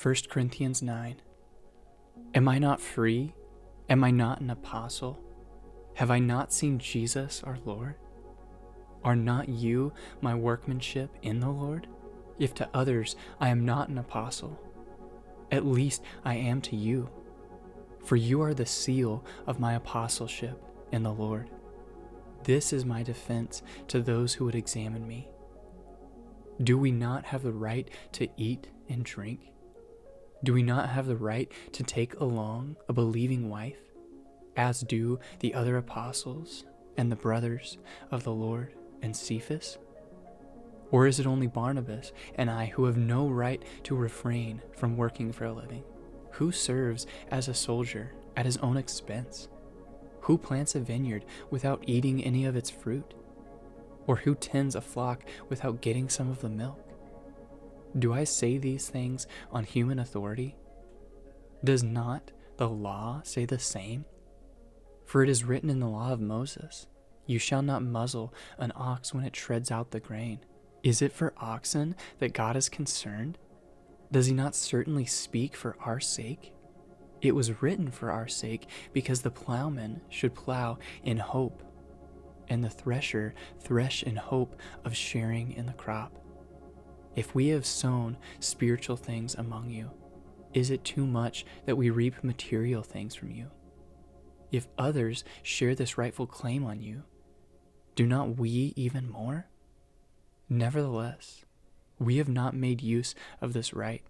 1 Corinthians 9. Am I not free? Am I not an apostle? Have I not seen Jesus our Lord? Are not you my workmanship in the Lord? If to others I am not an apostle, at least I am to you. For you are the seal of my apostleship in the Lord. This is my defense to those who would examine me. Do we not have the right to eat and drink? Do we not have the right to take along a believing wife, as do the other apostles and the brothers of the Lord and Cephas? Or is it only Barnabas and I who have no right to refrain from working for a living? Who serves as a soldier at his own expense? Who plants a vineyard without eating any of its fruit? Or who tends a flock without getting some of the milk? Do I say these things on human authority? Does not the law say the same? For it is written in the law of Moses, "You shall not muzzle an ox when it treads out the grain." Is it for oxen that God is concerned? Does he not certainly speak for our sake? It was written for our sake, because the plowman should plow in hope, and the thresher thresh in hope of sharing in the crop. If we have sown spiritual things among you, is it too much that we reap material things from you? If others share this rightful claim on you, do not we even more? Nevertheless, we have not made use of this right,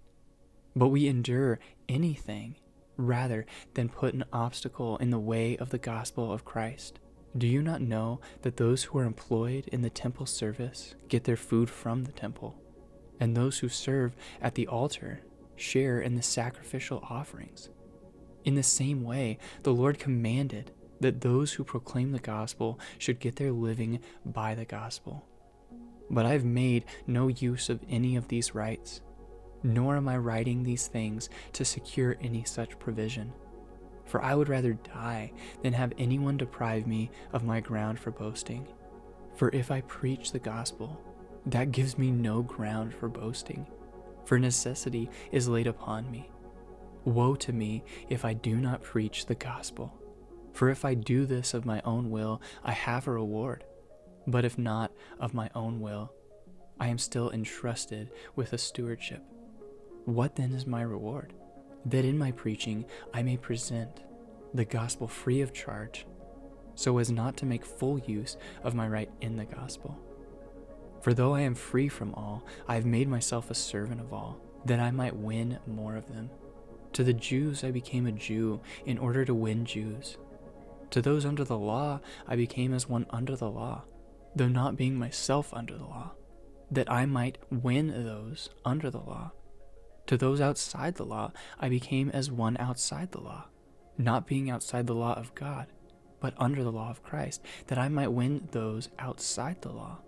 but we endure anything rather than put an obstacle in the way of the gospel of Christ. Do you not know that those who are employed in the temple service get their food from the temple, and those who serve at the altar share in the sacrificial offerings? In the same way, the Lord commanded that those who proclaim the gospel should get their living by the gospel. But I have made no use of any of these rights, nor am I writing these things to secure any such provision. For I would rather die than have anyone deprive me of my ground for boasting. For if I preach the gospel, that gives me no ground for boasting, for necessity is laid upon me. Woe to me if I do not preach the gospel. For if I do this of my own will, I have a reward. But if not of my own will, I am still entrusted with a stewardship. What then is my reward? That in my preaching I may present the gospel free of charge, so as not to make full use of my right in the gospel. For though I am free from all, I have made myself a servant of all, that I might win more of them. To the Jews I became a Jew in order to win Jews. To those under the law I became as one under the law, though not being myself under the law, that I might win those under the law. To those outside the law I became as one outside the law, not being outside the law of God, but under the law of Christ, that I might win those outside the law.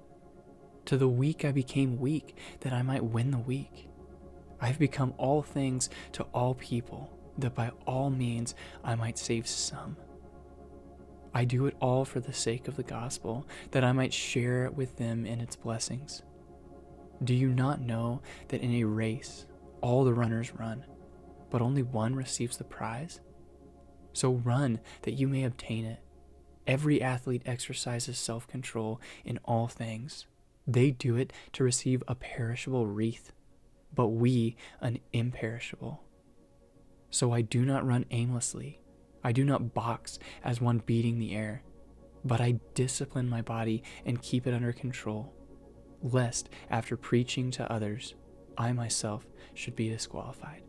To the weak I became weak, that I might win the weak. I have become all things to all people, that by all means I might save some. I do it all for the sake of the gospel, that I might share with them in its blessings. Do you not know that in a race all the runners run, but only one receives the prize? So run that you may obtain it. Every athlete exercises self-control in all things. They do it to receive a perishable wreath, but we an imperishable. So I do not run aimlessly. I do not box as one beating the air, but I discipline my body and keep it under control, lest after preaching to others, I myself should be disqualified.